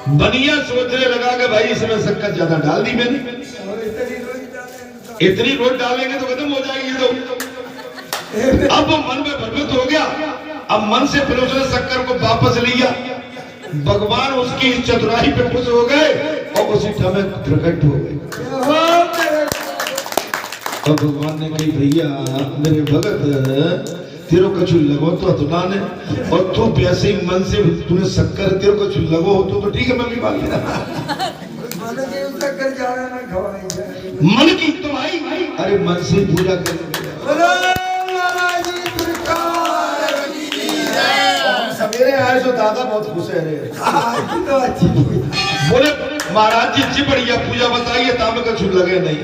बनिया सोचने लगा कि भाई इसमें शक्कर ज्यादा डाल दी मैंने, इतनी रोज डालेंगे तो खत्म हो जाएगी। तो अब वो मन में भ्रमित हो गया। अब मन से फिर उसने शक्कर को वापस लिया। भगवान उसकी चतुराई पे खुश हो गए और उसी समय प्रकट हो गए। और भगवान ने कही भैया मेरे भगत तेरे कछु लगो तो अतुला ने, और तू वैसे ही मन से तूने शक्कर तेरे कछु लगो हो तो ठीक है मैं भी मान लिया। मन की तो भाई अरे मन से पूजा कर सवेरे आए तो दादा बहुत खुश है रे। बोले महाराज जी जी बढ़िया पूजा बताइए तामे कछु लगे नहीं।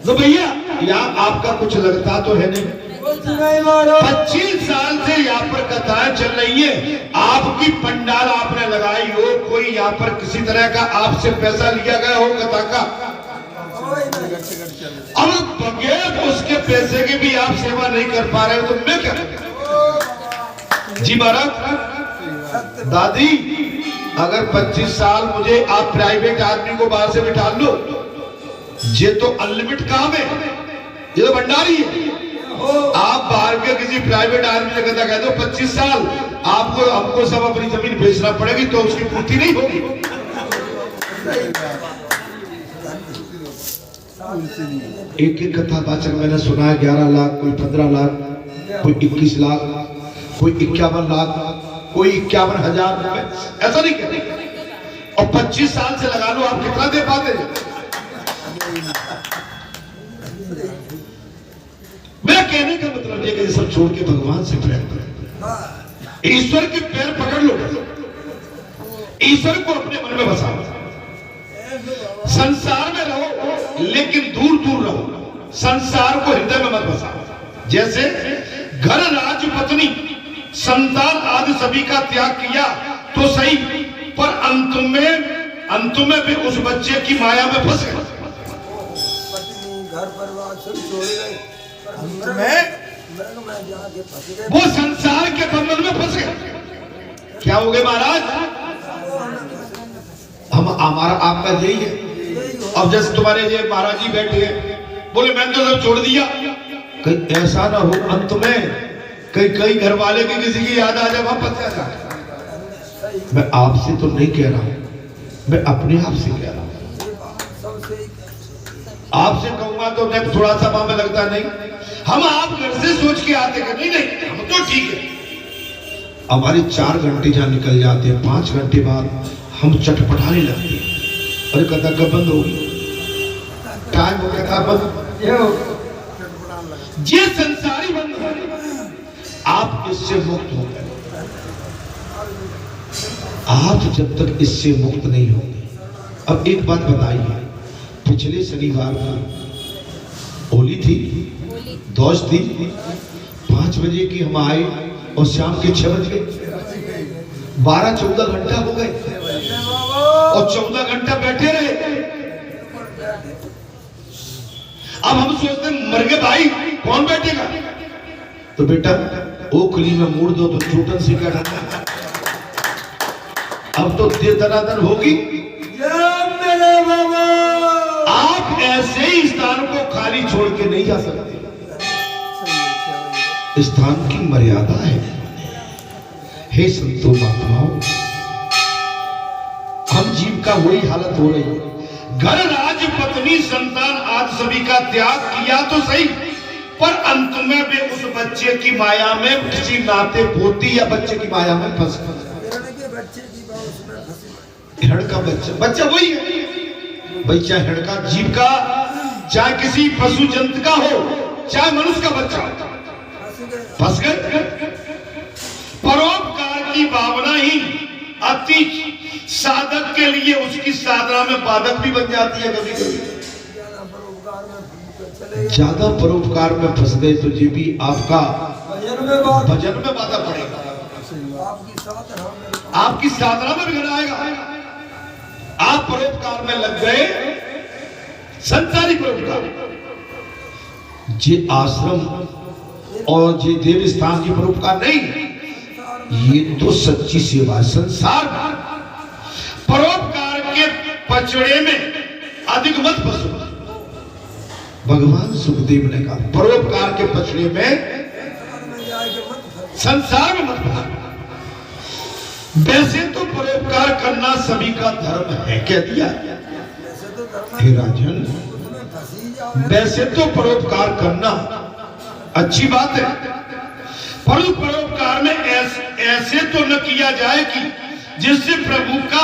तो भैया यहाँ आपका कुछ लगता तो है नहीं। 25 साल से यहाँ पर कथाएं चल रही है, आपकी पंडाल आपने लगाई हो, कोई यहाँ पर किसी तरह का आपसे पैसा लिया गया हो कथा का, अब बगैर उसके पैसे की भी आप सेवा नहीं कर पा रहे हो तो मैं क्या करूं? जी महाराज दादी अगर 25 साल मुझे आप प्राइवेट आदमी को बाहर से बिठा लो, ये तो अनलिमिटेड काम है, ये तो भंडारी है। आप बाहर के किसी प्राइवेट आदमी से कह दो 25 साल आपको हमको सब अपनी जमीन बेचना पड़ेगी तो उसकी पूर्ति नहीं होगी। एक एक कथा वाचक मैंने सुना है 11 लाख, कोई 15 लाख, कोई 21 लाख, कोई 51 लाख, कोई 51,000 रुपए, ऐसा नहीं कहते। और 25 साल से लगा लो आप कितना दे पाते? मेरा कहने का मतलब ये कि सब छोड़ के भगवान से प्रेम करो, ईश्वर के पैर पकड़ लो, ईश्वर को अपने मन में बसाओ। संसार में रहो लेकिन दूर दूर रहो, संसार को हृदय में मत बसाओ। जैसे घर राज पत्नी संतान आदि सभी का त्याग किया तो सही, पर अंत में भी उस बच्चे की माया में फंस गए। घर परिवार सब छोड़ गए, वो संसार के बंधन में फंस गए। क्या हो गए महाराज? हम हमारा आपका यही है। अब जैसे तुम्हारे ये महाराज जी बैठे हैं, बोले मैंने तो सब छोड़ दिया, कहीं ऐसा ना हो अंत में कई घर वाले की किसी की याद आ जाए वापस आ जाए। मैं आपसे तो नहीं कह रहा हूं, मैं अपने आप से कह रहा हूं। आपसे कहूंगा तो मैं थोड़ा सा वहां में लगता नहीं, हम आप घर से सोच के आते कर नहीं हम तो ठीक है। हमारे 4 घंटे जहां निकल जाते हैं, 5 घंटे बाद हम चटपटाने लगते हैं, अरे कथा कब बंद होगी, टाइम हो गया था बंद, ये संसारी बंद हो। आप इससे मुक्त हो गए, आप जब तक इससे मुक्त नहीं होंगे। अब एक बात बताइए, पिछले शनिवार को होली थी, दोष थी, 5 बजे की हम आए और शाम के 6 बजे 12-14 घंटा हो गए और 14 घंटा बैठे रहे। अब हम सोचते मर गए भाई कौन बैठेगा, तो बेटा ओखली में मुड़ दो तो चूटन से क्या ढंगा। अब तो दे दनादन होगी। आप ऐसे ही स्थान को खाली छोड़ के नहीं जा सकते, स्थान की मर्यादा है। हे संतों महात्माओं, हम जीव का वही हालत हो रही है। घर राज पत्नी संतान आदि सभी का त्याग किया तो सही, पर अंत में भी उस बच्चे की माया में किसी नाते पोती या बच्चे की माया में फंस गए। हिरण का बच्चा वही है भाई, चाहे हिरण का जीव का, चाहे किसी पशु जंतु का हो, चाहे मनुष्य का बच्चा, फंस गए। परोपकार की भावना ही अति साधक के लिए उसकी साधना में बाधक भी बन जाती है। कभी कभी ज्यादा परोपकार में फंस गए तो ये भी आपका भजन में बाधा पड़ेगा, आपकी साधना में बिगड़ आएगा। आप परोपकार में लग गए, संसारी परोपकार। ये आश्रम और ये देव स्थान की परोपकार नहीं, ये तो सच्ची सेवा है। संसार परोपकार के पचड़े में अधिक मत फंसो। भगवान सुखदेव ने कहा परोपकार के पचड़े में संसार में मत फंसो। वैसे तो परोपकार करना सभी का धर्म है, कह दिया हे राजन। वैसे तो परोपकार करना अच्छी बात है, पर परोपकार में ऐसे तो न किया जाए कि जिससे प्रभु का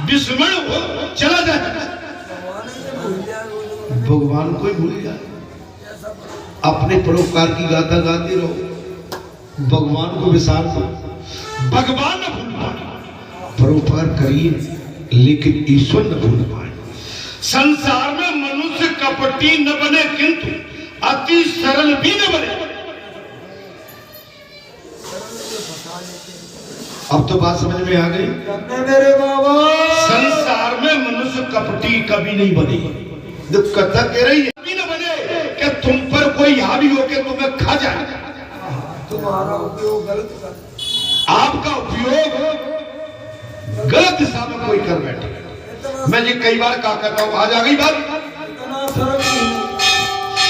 विस्मरण हो चला जाए, भगवान को ही भूल जाए। अपने परोपकार की गाथा गाते रहो, भगवान को विसार दो। भगवान न भूल पाए, परोपकार करिए लेकिन ईश्वर न भूल पाए। संसार में मनुष्य कपटी न बने किंतु अति सरल भी न बने। अब तो बात समझ में आ गई मेरे बाबा। संसार में मनुष्य कपटी कभी नहीं बने। जो कथा कह रही है कभी न बने कि तुम पर कोई हावी हो के तुम्हें खा जाए। तुम्हारा उपयोग गलत कर, आपका उपयोग गलत दिशा में कोई कर बैठे। मैं ये कई बार कहा करता हूं, आज आ गई बात।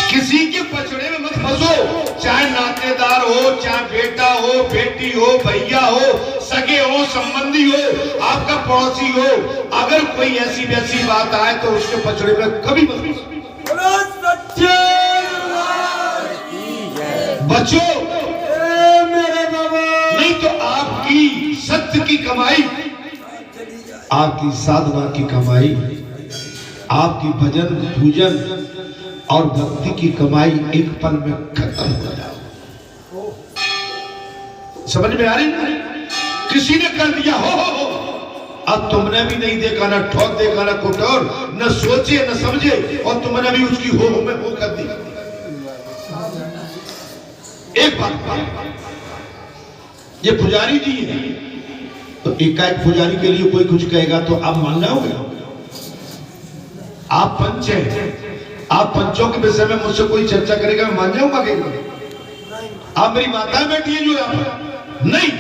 किसी के पचड़े में मत फंसो, चाहे नातेदार हो, चाहे बेटा हो, बेटी हो, भैया हो, सगे हो, संबंधी हो, आपका पड़ोसी हो। अगर कोई ऐसी वैसी बात आए तो उसके पचड़े में कभी मत फंसो। बचो नहीं तो आपकी सत्य की कमाई, आपकी साधना की कमाई, आपकी भजन पूजन और भक्ति की कमाई एक पल में खत्म हो जाओ। समझ में आ रही? किसी ने कर दिया हो, अब तुमने भी नहीं देखा, ना ठोक देखा, ना कुटोर, न सोचे न समझे, और तुमने भी उसकी हो में हो कर दी। एक बात, ये पुजारी जी है तो एकाएक पुजारी के लिए कोई कुछ कहेगा तो आप मान जाओगे? आप पंच हैं, आप पंचों के विषय में मुझसे कोई चर्चा करेगा मैं मान जाऊंगा? आप मेरी माता बैठी है जो यहाँ नहीं,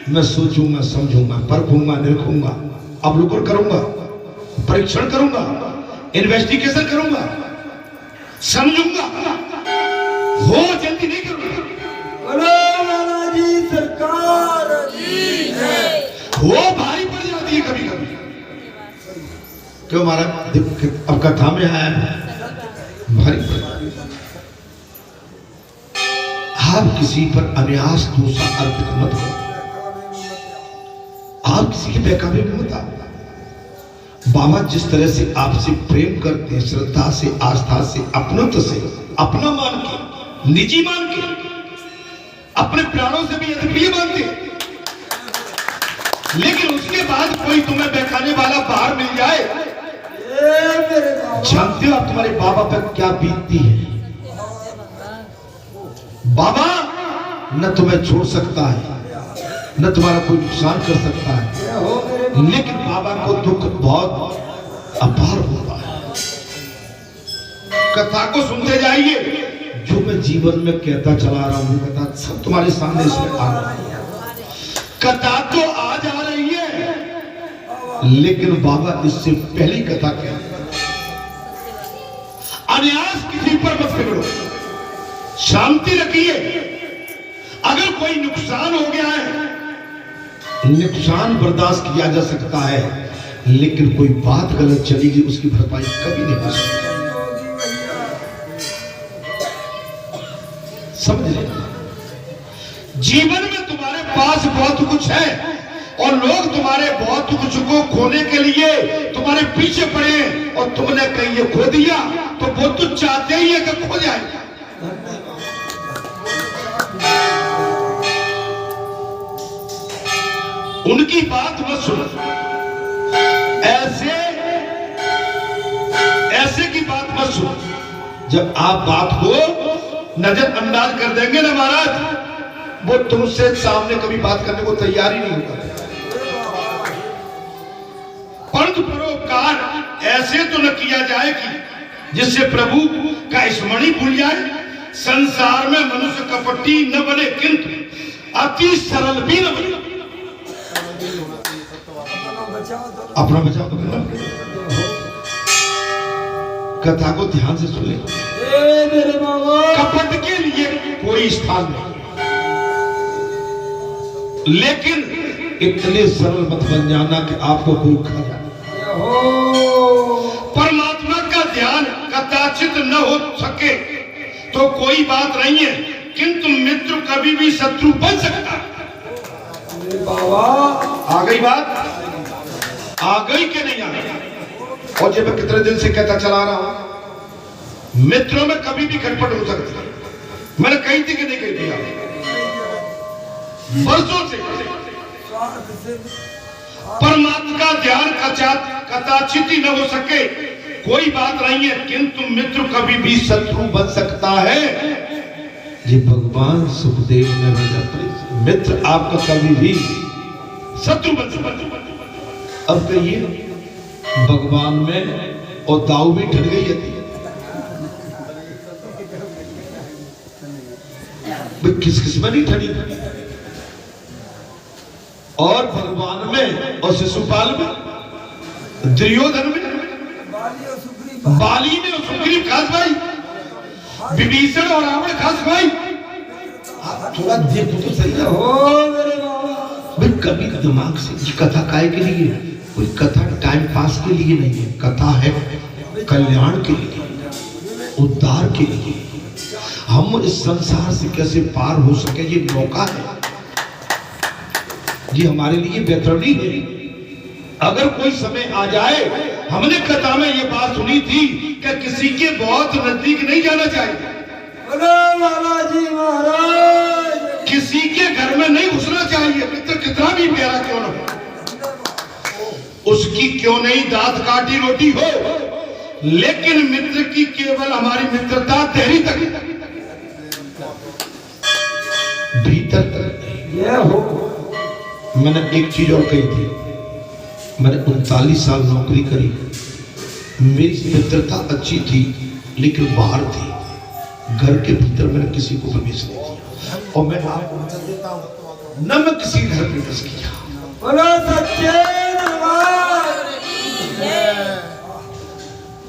मैं सोचूंगा, समझूंगा, परखूंगा, निरखूंगा, अवलोकन करूंगा, परीक्षण करूंगा, इन्वेस्टिगेशन करूंगा, समझूंगा, हो जल्दी नहीं करूंगा। सरकार हो भारी पड़ जाती है कभी कभी। क्यों महाराज? अब कथा में आया भारी पड़। आप किसी पर अनायास दोषा अर्पित मत करो, आप किसी के बहकावे में मत आओ। बाबा जिस तरह से आपसे प्रेम करते हैं, श्रद्धा से, आस्था से, अपनत्व से, अपना मान के, निजी मान के, अपने प्राणों से भी अद्वितीय मानते हैं, लेकिन उसके बाद कोई तुम्हें बहकाने वाला बाहर मिल जाए, जानते हो आप तुम्हारे बाबा पर क्या बीतती है? बाबा न तुम्हें छोड़ सकता है, न तुम्हारा कोई नुकसान कर सकता है, लेकिन बाबा को दुख बहुत अपार होता है। कथा को सुनते जाइए, जो मैं जीवन में कहता चला रहा हूं कथा सब तुम्हारे सामने इसमें आ रहा है। कथा तो आज आ रही है, लेकिन बाबा इससे पहली कथा क्या, अनायास किसी पर मत बिगड़ो, शांति रखिए। अगर कोई नुकसान हो गया है, नुकसान बर्दाश्त किया जा सकता है, लेकिन कोई बात गलत चलेगी उसकी भरपाई कभी नहीं हो सकती। समझ लेना, जीवन में तुम्हारे पास बहुत कुछ है और लोग तुम्हारे बहुत कुछ को खोने के लिए तुम्हारे पीछे पड़े, और तुमने कहीं ये खो दिया तो वो तो चाहते ही है कि खो जाए। उनकी बात मत सुनो, ऐसे की बात मत सुनो। जब आप बात को नजरअंदाज कर देंगे ना महाराज, वो तुमसे सामने कभी बात करने को तैयार ही नहीं होगा। परंतु परोपकार ऐसे तो न किया जाए कि जिससे प्रभु का स्मरण ही भूल जाए, संसार में मनुष्य कपटी न बने, किंतु अति सरल भी न बने। अपना बचाव तो करना। कथा को ध्यान से सुने। कपट के लिए कोई स्थान नहीं, लेकिन इतने सरल मत बन जाना कि आपको कोई खा जाए। परमात्मा का ध्यान कदाचित न हो सके तो कोई बात नहीं है, किंतु मित्र कभी भी शत्रु बन सकता है। आ गई बात? आ गई कि नहीं आ गई? और जब मैं कितने दिन से कहता चला रहा हूं, मित्रों में कभी भी खटपट हो सकती है। मैंने कही थी कि नहीं कही थी? वर्षों से परमात्मा का ध्यान कदाचित ही न हो सके कोई बात नहीं है, किंतु मित्र कभी भी शत्रु बन सकता है। जी भगवान सुखदेव ने राजा मित्र आपका कभी भी शत्रु बन सकता है। अब कहिए भगवान में और दाऊ भी ठग गई है। किस किस में नहीं ठगी? और भगवान में और शिशुपाल में, दुर्योधन में, बाली में और सुग्रीव खास भाई, विभीषण और रावण खास भाई। थोड़ा देखो तो सही है भाई। कभी दिमाग से कथा काय के लिए, कोई कथा टाइम पास के लिए नहीं है, कथा है कल्याण के लिए, उद्धार के लिए। हम इस संसार से कैसे पार हो सके ये मौका है, ये हमारे लिए बेहतरीन है। अगर कोई समय आ जाए, हमने कथा में ये बात सुनी थी कि किसी के बहुत नजदीक नहीं जाना चाहिए, जी महाराज, किसी के घर में नहीं घुसना चाहिए, मित्र कितना भी प्यारा क्यों न हो, उसकी क्यों नहीं दांत काटी रोटी हो, लेकिन मित्र की केवल हमारी मित्रता देरी तक, भीतर तक यह हो। मैंने एक चीज और कही थी, मैंने 39 साल नौकरी करी, मेरी मित्रता अच्छी थी लेकिन बाहर थी, घर के भीतर मैंने किसी को प्रवेश नहीं किया। और मैं आपको वचन देता हूं, न मैं किसी घर प्रवेश किया।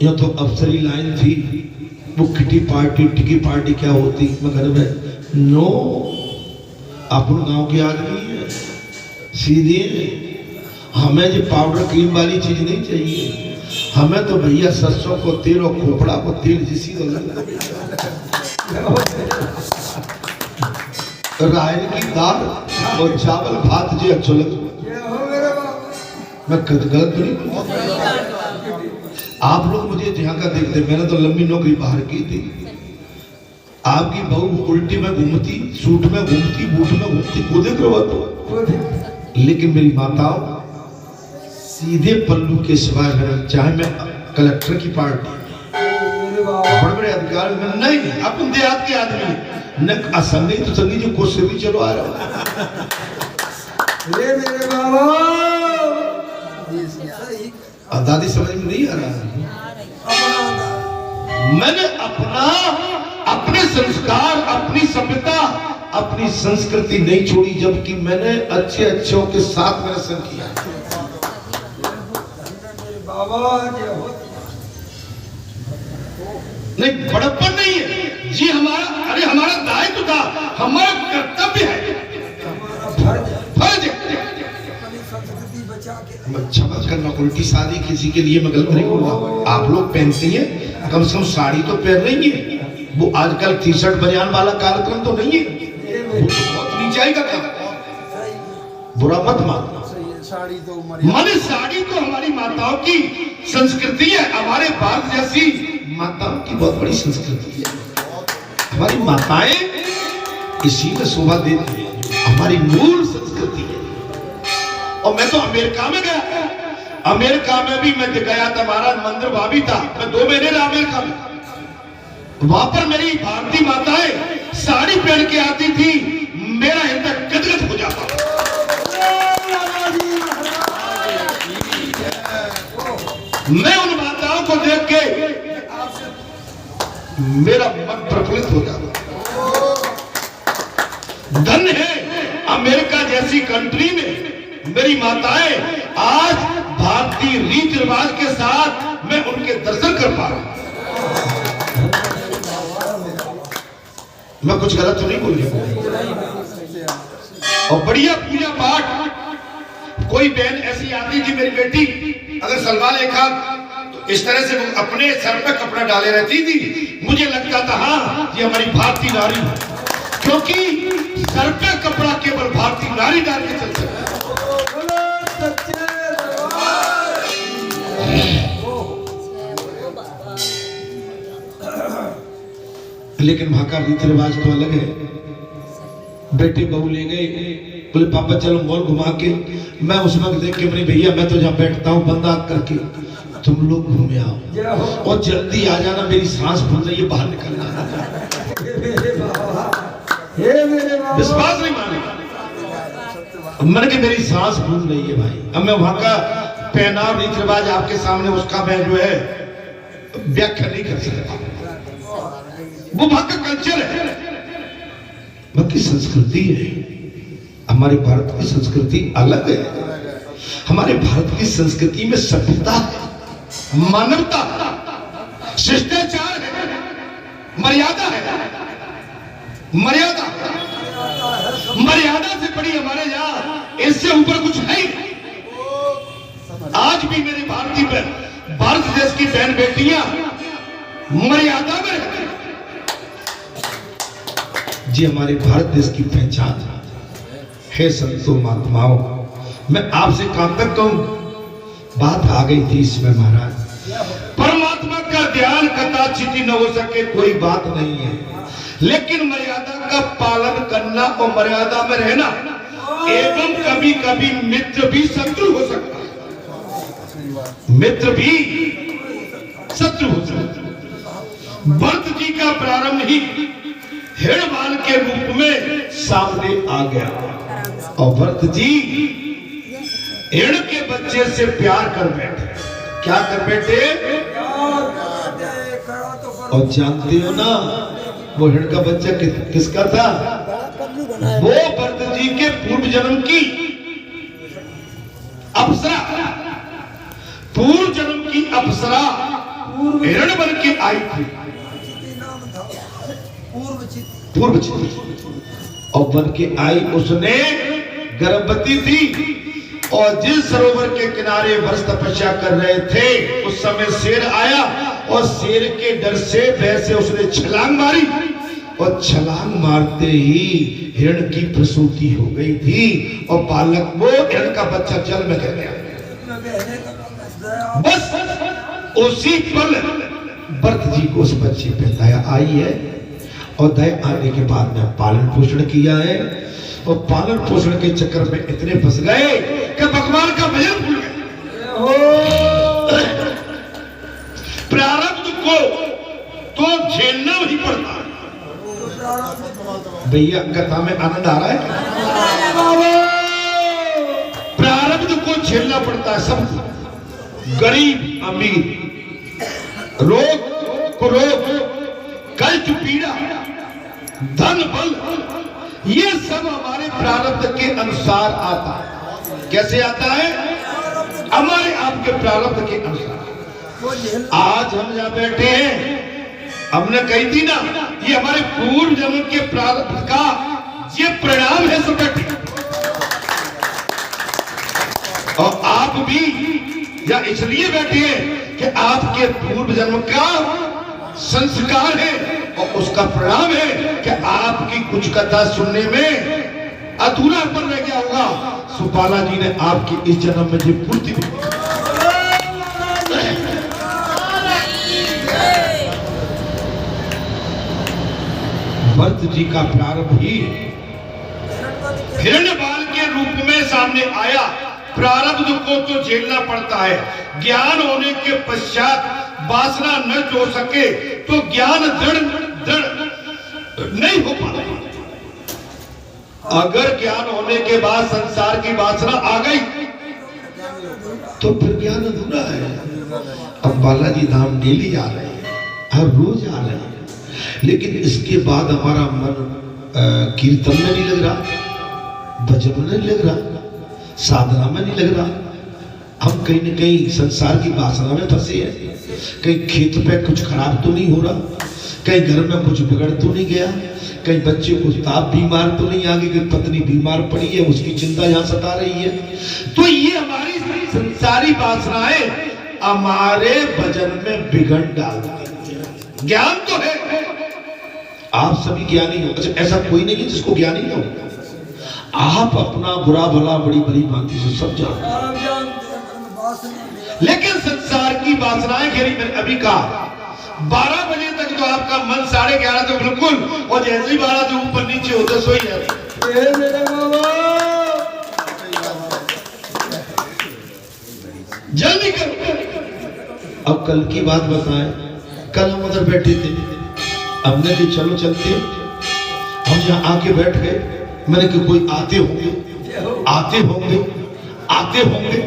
यह तो अफसरी लाइन थी, वो किटी पार्टी टिकी पार्टी क्या होती, मैं घर में नो, अपन गांव के आदमी है सीधे, हमें जो पाउडर क्रीम वाली चीज नहीं चाहिए, हमें तो भैया सरसों को तेल और खोपड़ा को तेल जिसी रायन की दाल और चावल भात जो अच्छा लगे। मैं गलत तो नहीं, आप लोग मुझे जहाँ का देखते, मैंने तो लंबी नौकरी बाहर की थी। आपकी बहू उल्टी में घूमती, सूट में घूमती, बूट में घूमती, वो देख रहे हो तो। लेकिन मेरी माताओं सीधे पल्लू के सिवाय, चाहे मैं कलेक्टर की पार्टी, बड़े बड़े अधिकारी में नहीं, अपन देहात के आदमी न असंगी तो संगी जो कोस से भी चलो आ रहा है। मेरे बाबा दादी समझ में नहीं आ रहा है। मैंने अपने संस्कार, अपनी सभ्यता, अपनी संस्कृति नहीं छोड़ी, जबकि मैंने अच्छे अच्छों के साथ मैंने संग किया। नहीं बड़प्पन नहीं है जी, हमारा दायित्व था, हमारा कर्तव्य है, फर्ज है। क्षमा करना, उल्टी शादी किसी के लिए मैं गलत नहीं बोलूंगा। आप लोग पहनते हैं, कम से कम साड़ी तो पहन रही है। वो आजकल टी शर्ट बनियान वाला कार्यक्रम तो नहीं है, वो तो बहुत नीचाई का काम, बुरा मत मानना। साड़ी तो हमारी माताओं की संस्कृति है, हमारे भारत जैसी माताओं की बहुत बड़ी संस्कृति है। हमारी माताएं इसी में शोभा देती है, हमारी मूल संस्कृति है। और मैं तो अमेरिका में गया, अमेरिका में भी मैं गया था, महाराज मंदिर भाभी था, मैं 2 महीने रहा अमेरिका में। वहां पर मेरी भारतीय माताएं साड़ी पहन के आती थी, मेरा हृदय गदगद हो जाता। मैं उन माताओं को देख के मेरा मन प्रफुल्लित हो जाता। धन है अमेरिका जैसी कंट्री में मेरी माताएं आज भारतीय रीति रिवाज के साथ मैं उनके दर्शन कर पा रहा हूं। मैं कुछ गलत तो नहीं बोल रहा। और बढ़िया पूजा पाठ। कोई बहन ऐसी आती थी मेरी बेटी अगर सलवार एक हाथ तो इस तरह से अपने सर पे कपड़ा डाले रहती थी। मुझे लगता था हाँ ये हमारी भारतीय नारी है, क्योंकि सर पे कपड़ा केवल भारतीय नारी डाल के चल सकती। लेकिन वहां का रीति रिवाज तो अलग है। बेटे बहू ले गए, बोले पापा चलो मॉल घुमा के। मैं उस वक्त देख के मेरी भैया मैं तो जहाँ बैठता हूँ बंद आंख करके, तुम लोग घूमे आओ और जल्दी आ जाना, मेरी सांस फूल रही है, बाहर निकलना। विश्वास नहीं मानेगा। मैंने कि मेरी सांस फूल रही है भाई। अब मैं वहां का पहनाव रीति रिवाज आपके सामने उसका मैं जो है व्याख्या नहीं कर सकता। वो वहां का कल्चर है, वहां की संस्कृति है। हमारे भारत की संस्कृति अलग है। हमारे भारत की संस्कृति में सभ्यता है, मानवता, शिष्टाचार है, मर्यादा है। मर्यादा से बड़ी हमारे यहाँ इससे ऊपर कुछ है ही नहीं। आज भी मेरे भारत देश की बहन बेटियां मर्यादा में रहती हैं। जी हमारे भारत देश की पहचान है। संतों महात्माओं, मैं आपसे कहां तक कहूं, बात आ गई थी इसमें महाराज। परमात्मा का ध्यान कदाचित न हो सके कोई बात नहीं है, लेकिन मर्यादा का पालन करना और मर्यादा में रहना एवं कभी कभी मित्र भी शत्रु हो सकता है। मित्र भी शत्रु हो सकता है। भरत जी का प्रारंभ ही हेड़बाल के रूप में सामने आ गया और भरत जी हेड़ के बच्चे से प्यार कर बैठे। क्या कर बैठे? और जानते हो ना वो हेड़ का बच्चा किसका था? वो भरत जी के पूर्व जन्म की अप्सरा, पूर्व जन्म की अप्सरा हिरण बन के आई थी। पूर्वचित और बन के आई। उसने गर्भवती थी और जिस सरोवर के किनारे व्रत तपस्या कर रहे थे उस समय शेर आया और शेर के डर से वैसे उसने छलांग मारी और छलांग मारते ही हिरण की प्रसूति हो गई थी और बालक वो हिरण का बच्चा जल में गिर गया। बस उसी पल भरत जी को उस बच्चे पे दया आई है और दया आने के बाद में पालन पोषण किया है और पालन पोषण के चक्कर में इतने फंस गए कि भगवान का भजन भूल गए। प्रारब्ध को तो झेलना ही पड़ता है। भैया कथा में आनंद आ रहा है? प्रारब्ध को झेलना पड़ता है सब, गरीब अमीर, रोग कुरोग, कष्ट पीड़ा, धन बल, ये सब हमारे प्रारब्ध के अनुसार आता है। कैसे आता है? हमारे आपके प्रारब्ध के अनुसार। आज हम यहाँ बैठे हैं, हमने कही थी ना ये हमारे पूर्व जन्म के प्रारब्ध का ये परिणाम है सब। और आप भी या इसलिए बैठे हैं कि आपके पूर्व जन्म का संस्कार है और उसका परिणाम है कि आपकी कुछ कथा सुनने में अधूरापन रह गया होगा। सुपाला जी ने आपकी इस जन्म में जो पूर्ति की। भरत जी का प्रारंभ ही हिरण्यबाल के रूप में सामने आया। प्रारब्ध को तो झेलना पड़ता है। ज्ञान होने के पश्चात वासना नष्ट हो सके तो ज्ञान दृढ़ नहीं हो पाता। अगर ज्ञान होने के बाद संसार की वासना आ गई तो फिर ज्ञान अधूरा है। अब बालाजी धाम डेली आ रहे हैं, हर रोज आ रहे हैं, लेकिन इसके बाद हमारा मन कीर्तन में नहीं लग रहा, भजन में नहीं लग रहा, साधना में नहीं लग रहा। हम कहीं न कहीं संसार की वासना में फंसे हैं। कहीं खेत पे कुछ खराब तो नहीं हो रहा, कहीं घर में कुछ बिगड़ तो नहीं गया, कहीं बच्चे को ताप बीमार तो नहीं आ गई, कहीं पत्नी बीमार पड़ी है, उसकी चिंता यहाँ सता रही है। तो ये हमारी संसारी वासनाएं हमारे भजन में बिगड़ डालती है। ज्ञान तो है, आप सभी ज्ञानी हो, अच्छा ऐसा कोई नहीं है जिसको ज्ञान नहीं हो। आप अपना बुरा भला बड़ी बड़ी भांति से सब जानते, लेकिन संसार की वासनाएं घेरी। मैंने अभी कहा 12 बजे तक तो आपका मन 11:30 तक बिल्कुल, और जैसे ही 12 से ऊपर नीचे होते सोई जाते। जल्दी करो। अब कल की बात बताएं। कल हम उधर बैठे थे, हमने कि चलो चलते, हम यहाँ आके बैठ गए। मैंने कि कोई आते होंगे, आते होंगे, आते होंगे।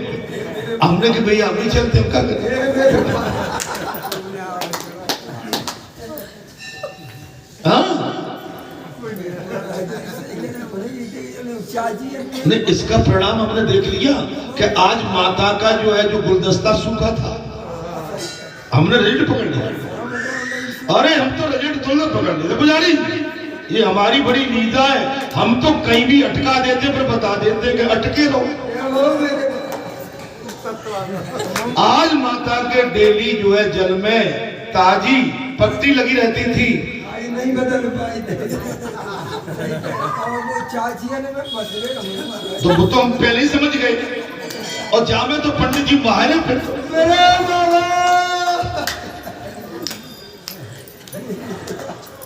हमने कि भैया हम नहीं चलते, हम क्या करें। हाँ नहीं, इसका परिणाम हमने देख लिया कि आज माता का जो है जो गुलदस्ता सूखा था, हमने रेट पकड़ लिया। अरे हम तो रेट तुरंत पकड़ लिया पुजारी, ये हमारी बड़ी नीता है। हम तो कहीं भी अटका देते पर बता देते कि अटके रहो। आज माता के डेली जो है जल में ताजी पत्ती लगी रहती थी, नहीं बदल पाई। तो वो तो हम पहले ही समझ गए, और जामे तो पंडित जी बाहर है। फिर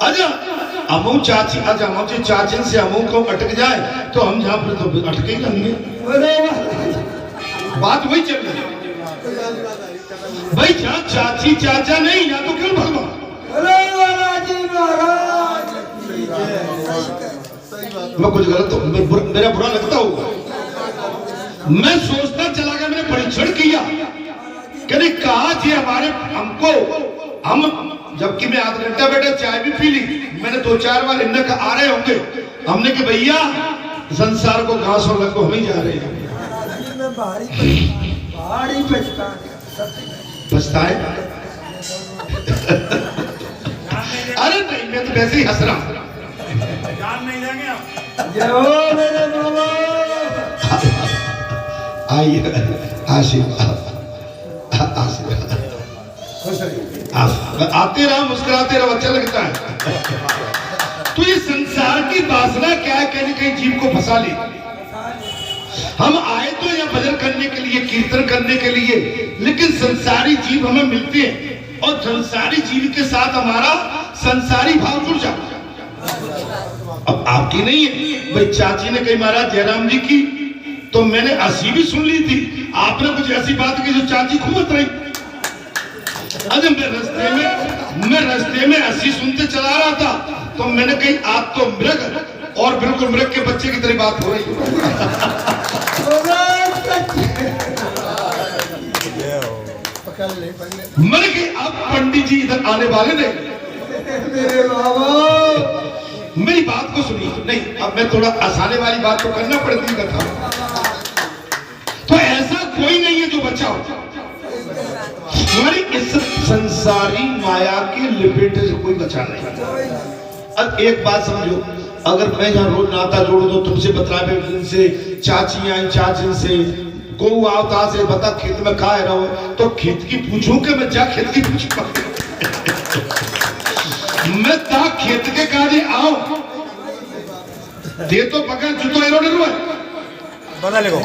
अच्छा अमू चाची, अच्छा मुझे चाची से अमू को अटक जाए तो हम जहाँ पर तो अटके ही रहेंगे। बात वही चल रही भाई, जहाँ चाची चाचा नहीं, यहाँ तो क्यों भगवान। मैं कुछ गलत तो मेरा बुरा लगता होगा। मैं सोचता चला गया, मैंने परीक्षण किया कि कहा जी हमारे हमको, हम जबकि मैं आधा घंटा बैठा चाय भी पी ली, मैंने 2-4 बार इन्हें आ रहे होंगे। हमने कि भैया संसार को घास और लगो, हम ही जा रहे हैं। पछताए अरे नहीं, मैं तो वैसे ही हंस रहा हूं। जान नहीं देंगे आप। आइए आशीर्वाद, आशीर्वाद आते रहा, मुस्कुराते रहो, अच्छा लगता है। तो ये संसार की वासना क्या है, कहीं न कहीं जीव को फंसा ली। हम आए तो यहाँ भजन करने के लिए, कीर्तन करने के लिए, लेकिन संसारी जीव हमें मिलते हैं और संसारी जीव के साथ हमारा संसारी भाव जुड़ जाता है। अब आपकी नहीं है भाई, चाची ने कही महाराज जयराम जी की, तो मैंने 80 भी सुन ली थी। आपने कुछ ऐसी बात की जो चाची खूब हंस रही। अरे मैं रास्ते में 80 सुनते चला रहा था, तो मैंने कही आप तो मृग, और बिल्कुल मृग के बच्चे की तरह बात हो रही है। मैंने कही अब पंडित जी इधर आने वाले नहीं, मेरी बात को सुनिए। नहीं, अब मैं थोड़ा आसाने वाली बात तो करना पड़ती है कथा। तो ऐसा कोई नहीं है जो बचा हो। हमारी इस संसारी माया की लिपेटे से कोई बचा नहीं। अब एक बात समझो, अगर मैं यहाँ रोज नाता जोड़ू तो तुमसे बतलावे से, चाची आई चाची से, को आवता से बता खेत में खा रहा हो, तो खेत की पूछूं कि मैं जा खेत की पूछूं। मैं ता खेत के काजे आओ दे तो पकड़ जुतो एरो डरो बता लेगो।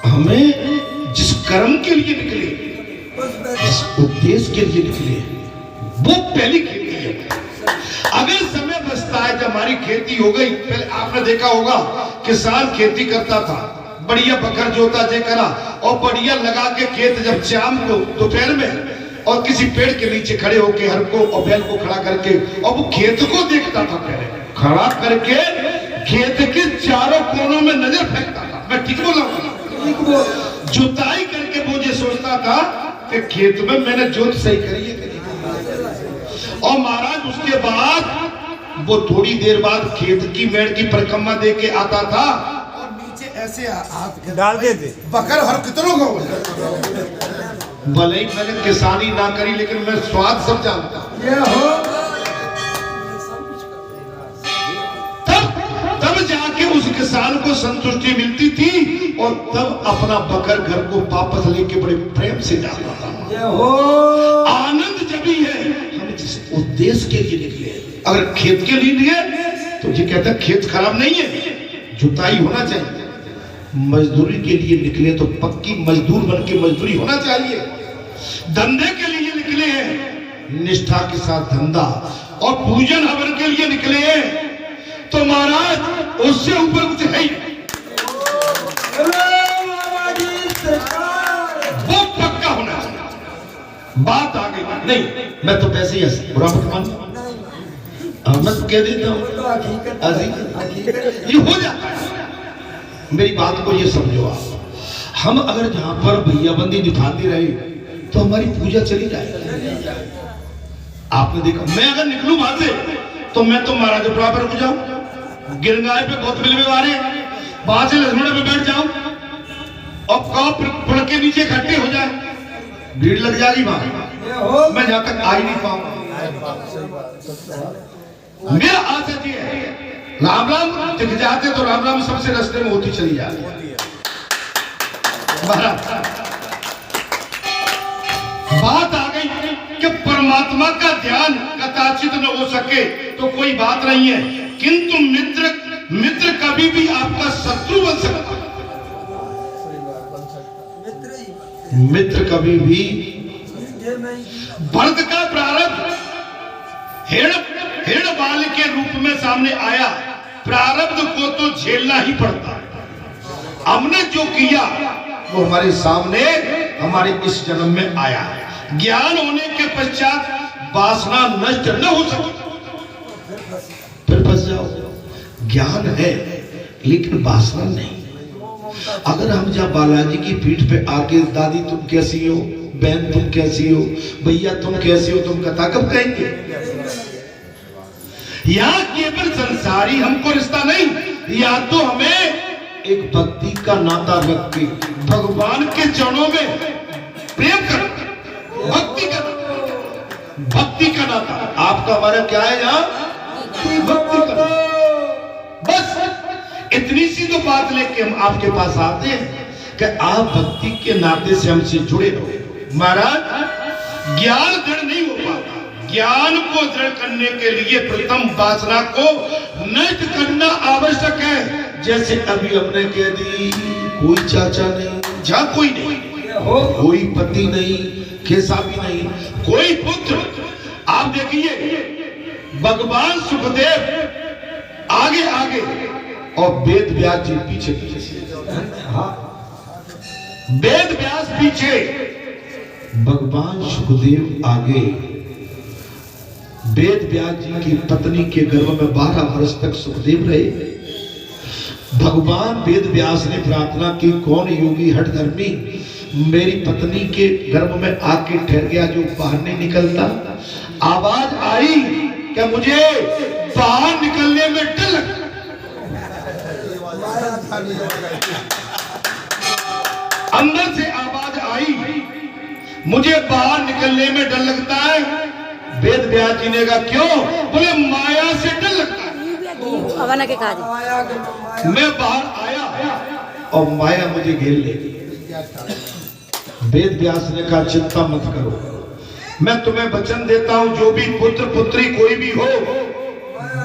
हमें जिस कर्म के लिए निकले, जिस उद्देश्य के लिए निकले, वो पहली खेती है। अगर समय बचता है, जब हमारी खेती हो गई, पहले आपने देखा होगा किसान खेती करता था, बढ़िया बकर जोता जे करा और बढ़िया लगा के खेत, जब शाम को दोपहर में और किसी पेड़ के नीचे खड़े होके हर को और बैल को खड़ा करके, और वो खेत को देखता था, पहले खड़ा करके खेत के चारों कोनों में नजर फेंकता था। मैं ठीक बोला? जुताई करके वो ये सोचता था कि खेत में मैंने जोत सही करी है। और महाराज उसके बाद वो थोड़ी देर बाद खेत की मेड़ की परिक्रमा दे के आता था और नीचे ऐसे हाथ डालते थे। बकर हर कितनों को भले ही मैंने किसानी ना करी, लेकिन मैं स्वाद सब जानता हूं। ये हो तब जाके उस किसान को संतुष्टि मिलती थी और तब अपना बकर घर को वापस लेके बड़े प्रेम से जाता था। ये हो आनंद जब ही है हम जिस उद्देश्य के लिए निकले, अगर खेत के लिए निकले तो ये कहता है खेत खराब नहीं है, जुताई होना चाहिए। मजदूरी के लिए निकले तो पक्की मजदूर बन के मजदूरी होना चाहिए। धंधे के लिए निकले हैं, निष्ठा के साथ धंधा, और पूजन हवन के लिए निकले हैं तो महाराज उससे ऊपर कुछ है ही वो पक्का होना चाहिए। बात आ गई नहीं, मैं तो पैसे ही बुरा मत मान, मैं तो कह देता हूँ ये हो जाता है। मेरी बात को ये समझो आप, हम अगर जहां पर भैयाबंदी दिखाते रहे तो हमारी पूजा चली जाएगी। आपने देखा, मैं अगर निकलूं वहां से तो मैं तो महाराजपुरा पर रुक जाऊं, गिरगाय पे बहुत मिलवे वाले, वहां से लक्ष्मण पे बैठ जाऊं और कॉप पड़ के नीचे इकट्ठे हो जाए, भीड़ लग जाएगी वहां, मैं जहां तक आ ही नहीं पाऊंगा। मेरा आशा ये है राम राम दिख जाते तो राम राम सबसे रास्ते में होती चली जाती। बात आ गई कि परमात्मा का ध्यान कदाचित न हो सके तो कोई बात नहीं है, किंतु मित्र कभी भी आपका शत्रु बन सकता है। मित्र कभी भी, भरत का प्रारब्ध हेड़ बाल के रूप में सामने आया, प्रारब्ध को तो झेलना ही पड़ता है। हमने जो किया वो हमारे सामने हमारे इस जन्म में आया है। ज्ञान होने के पश्चात वासना नष्ट न हो सके फिर फंस जाओ। ज्ञान है लेकिन वासना नहीं। अगर हम जब बालाजी की पीठ पे आके दादी तुम कैसी हो, बहन तुम कैसी हो, भैया तुम कैसे हो, तुम कथा कब कहेंगे? यहाँ केवल संसारी हमको रिश्ता नहीं, या तो हमें एक भक्ति का नाता रख के भगवान के चरणों में प्रेम कर, भक्ति का नाता। आपका हमारा क्या है यहाँ? भक्ति का। बस इतनी सी तो बात लेके हम आपके पास आते हैं कि आप भक्ति के नाते से हमसे जुड़े रहो। महाराज ज्ञान दृढ़ नहीं हो पाता, ज्ञान को दृढ़ करने के लिए प्रथम वासना को नष्ट करना आवश्यक है। जैसे अभी हमने कह दी, कोई चाचा नहीं, जहां कोई नहीं, कोई पति नहीं, कैसा भी नहीं, कोई पुत्र। आप देखिए भगवान सुखदेव आगे आगे और वेद व्यास जी पीछे पीछे। हाँ, वेद व्यास पीछे, भगवान सुखदेव आगे। वेद व्यास जी की पत्नी के गर्भ में 12 वर्ष तक सुखदेव रहे। भगवान वेद व्यास ने प्रार्थना की, कौन योगी हठधर्मी मेरी पत्नी के गर्भ में आके ठहर गया जो बाहर नहीं निकलता। आवाज आई कि मुझे बाहर निकलने में डर लगता। अंदर से आवाज आई, मुझे बाहर निकलने में डर लगता है। वेद व्यास जी ने कहा क्यों? बोले माया से डर लगता है। मैं बाहर आया और माया मुझे घेर लेगी। वेद व्यास ने कहा चिंता मत करो, मैं तुम्हें वचन देता हूं जो भी पुत्र पुत्री कोई भी हो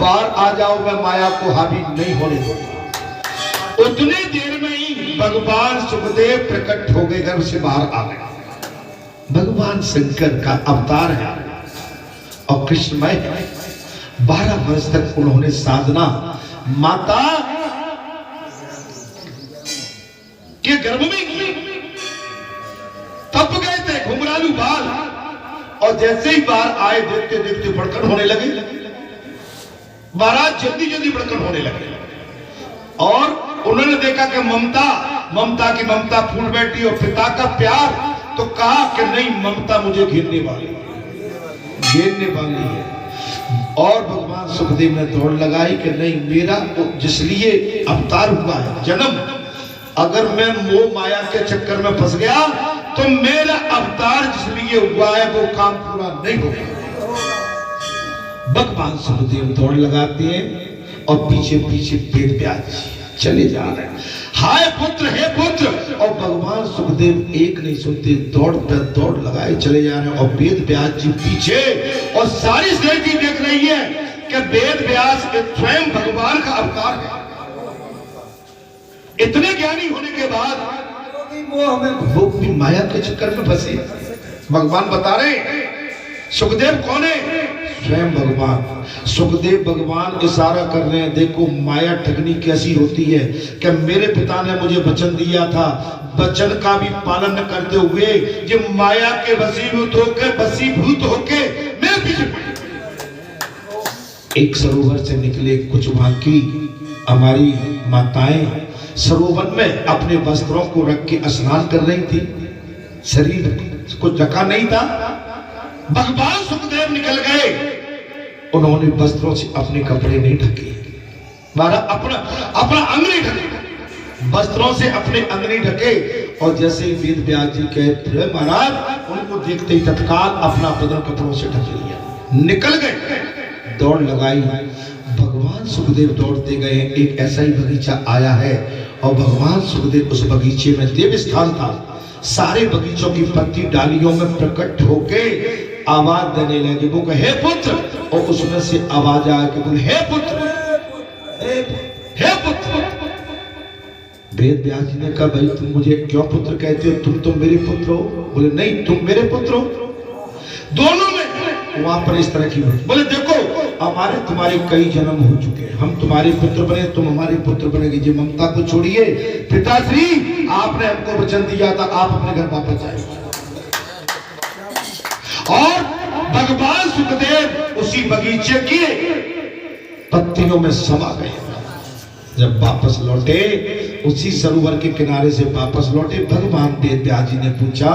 बाहर आ जाओ, मैं माया को हावी नहीं होने दूंगा। उतने देर में ही भगवान सुखदेव प्रकट हो गए, घर से बाहर आ गए। भगवान शंकर का अवतार है और कृष्णमय है। 12 वर्ष तक उन्होंने साधना माता के गर्भ में की। तप गए थे घुंघरालू बाल, और जैसे ही बाहर आए देखते देखते बड़कन होने लगे। महाराज जल्दी जल्दी बड़कन होने लगे और उन्होंने देखा कि ममता की ममता फूल बैठी और पिता का प्यार, तो कहा कि नहीं, ममता मुझे घेरने वाली है। और भगवान सुखदेव ने दौड़ लगाई कि नहीं, मेरा जिसलिए अवतार हुआ है जन्म, अगर मैं मोह माया के चक्कर में फंस गया तो मेरा अवतार जिसलिए हुआ है वो काम पूरा नहीं होगा। भगवान सुखदेव दौड़ लगाते हैं और पीछे पीछे वेद व्यास चले जा रहे हैं, हाय पुत्र हे पुत्र। और भगवान सुखदेव एक नहीं सुनते, दौड़ पे दौड़ लगाए चले जा रहे हैं। और वेद व्यास जी पीछे, और सारी सृष्टि देख रही है कि वेद व्यास स्वयं भगवान का अवतार है। इतने ज्ञानी होने के बाद वो भी माया के चक्कर में फंसे। भगवान बता रहे सुखदेव कौन है? स्वयं भगवान। सुखदेव भगवान इशारा कर रहे हैं, देखो माया ठगनी कैसी होती है कि मेरे पिता ने मुझे वचन दिया था, वचन का भी पालन न करते हुए ये माया के वशीभूत होके मेरे पीछे पड़े। एक सरोवर से निकले, कुछ वहां की हमारी माताएं सरोवर में अपने वस्त्रों को रख के स्नान कर रही थी, शरीर को ढका नहीं था। भगवान सुखदेव निकल गए, उन्होंने वस्त्रों से अपने कपड़े नहीं ढके, अपना अंग नहीं ढके, वस्त्रों से अपने अंग नहीं ढके। और जैसे ही वेद व्यास जी कहते महाराज, उनको देखते ही तत्काल अपना बदन कपड़ों से ढक लिया, निकल गए, दौड़ लगाई। भगवान सुखदेव दौड़ते गए, एक ऐसा ही बगीचा आया है और भगवान सुखदेव उस बगीचे में देव स्थान था, सारे बगीचों की पत्ती डालियों में प्रकट होके आवाज देने लगे, वो कहे पुत्र, और उसमें से आवाज आया कि बोले हे पुत्र, हे पुत्र। वेद व्यास जी ने कहा भाई तुम मुझे क्यों पुत्र कहते हो, तुम तो मेरे पुत्र हो। बोले नहीं, तुम मेरे पुत्र हो। दोनों में वहां पर इस तरह की बोले देखो हमारे तुम्हारे कई जन्म हो चुके हैं, हम तुम्हारे पुत्र बने, तुम हमारे पुत्र बनेगी। जी ममता को छोड़िए पिताश्री, आपने हमको वचन दिया था, आप अपने घर वापस जाइए। और भगवान सुखदेव उसी बगीचे की पत्तियों में समा गए। जब वापस लौटे, उसी सरोवर के किनारे से वापस लौटे, भगवान वेद व्यास जी ने पूछा,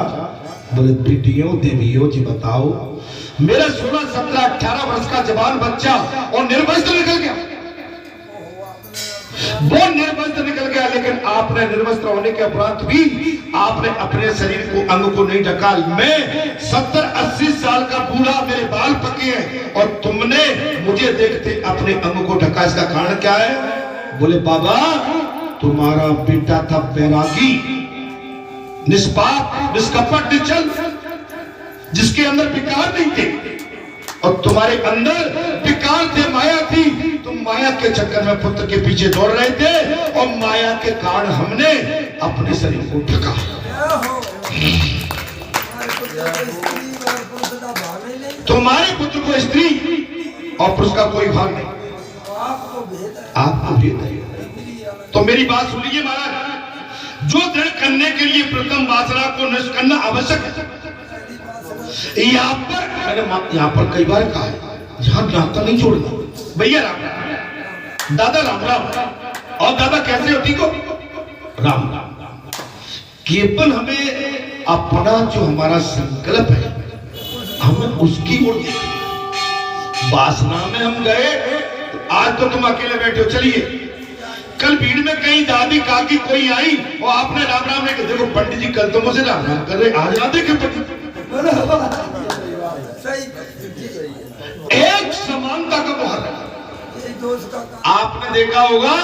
बोले बेटियों देवियों जी बताओ, मेरा 16, 17, 18 वर्ष का जवान बच्चा और निर्वस्त्र निकल गया, वो निर्वस्त्र निकल गया, लेकिन आपने निर्वस्त्र होने के उपरांत भी आपने अपने शरीर को, अंग को नहीं ढका। मैं 70-80 साल का बूढ़ा, मेरे बाल पके हैं, और तुमने मुझे देखते अपने अंग को ढका, इसका कारण क्या है? बोले बाबा तुम्हारा बेटा था बैरागी, निष्पाप, निष्कपट, निश्चल, जिसके अंदर विकार नहीं थे, और तुम्हारे अंदर विकार थे, माया थी। तुम माया के चक्कर में पुत्र के पीछे दौड़ रहे थे, और माया के कारण हमने अपने शरीर को ढका। तुम्हारे पुत्र को स्त्री और पुरुष का कोई भाग नहीं, आपको भेद है। तो मेरी बात सुनिए महाराज, जो दृढ़ करने के लिए प्रथम वासना को नष्ट करना आवश्यक है। यहाँ पर कई बार कहा है, यहाँ नाता नहीं छोड़ना। भैया राम राम, दादा राम राम, और दादा कैसे हो, ठीक हो? राम राम। केवल हमें अपना जो हमारा संकल्प है, हमें उसकी ओर देखना। वासना में हम गए, आज तो तुम अकेले बैठे हो, चलिए कल भीड़ में कहीं दादी काकी कोई आई और आपने राम राम ने कहा, देखो पंडित जी कल तो मुझे राम राम कर रहे, आज ना देखे पंडित। एक समानता का मुहर है। आपने देखा होगा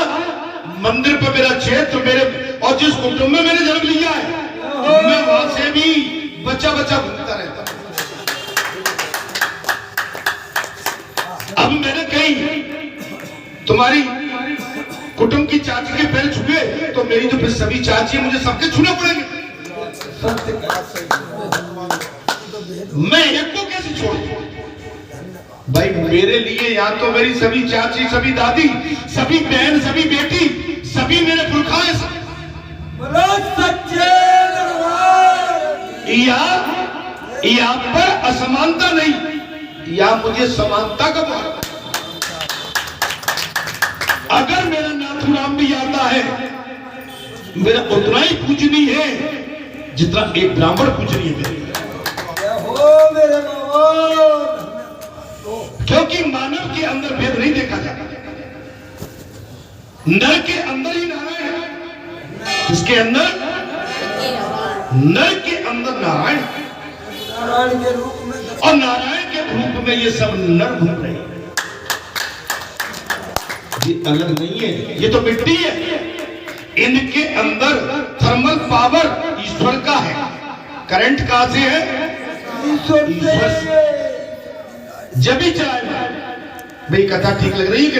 मंदिर पर मेरा क्षेत्र, मेरे और जिस कुटुंब में मैंने जन्म लिया है, मैं वहां से भी बच्चा बच्चा घूमता रहता। अब मैंने कहीं तुम्हारी कुटुंब की चाची के पैर छुए, तो मेरी तो फिर सभी चाची मुझे सबके छूने पड़ेंगे। मैं एक को कैसे छोड़ दूं? भाई मेरे लिए या तो मेरी सभी चाची, सभी दादी, सभी बहन, सभी बेटी, सभी मेरे पुरखा हैं, या पर असमानता नहीं, या मुझे समानता का भाव। अगर मेरा नाथुराम भी आता है, मेरा उतना ही पूजनीय है जितना एक ब्राह्मण पूजनीय है। क्योंकि मानव के अंदर भेद नहीं देखा जाता। नर के अंदर ही नारायण है। किसके अंदर? नर के अंदर नारायण, नारायण के रूप में, और नारायण के रूप में ये सब नर घूम रहे हैं। ये अलग नहीं है, ये तो मिट्टी है। इनके अंदर थर्मल पावर ईश्वर का है। करंट कहां से है? ईश्वर से। जब भी चलाए भाई, कथा ठीक लग रही है कि नहीं?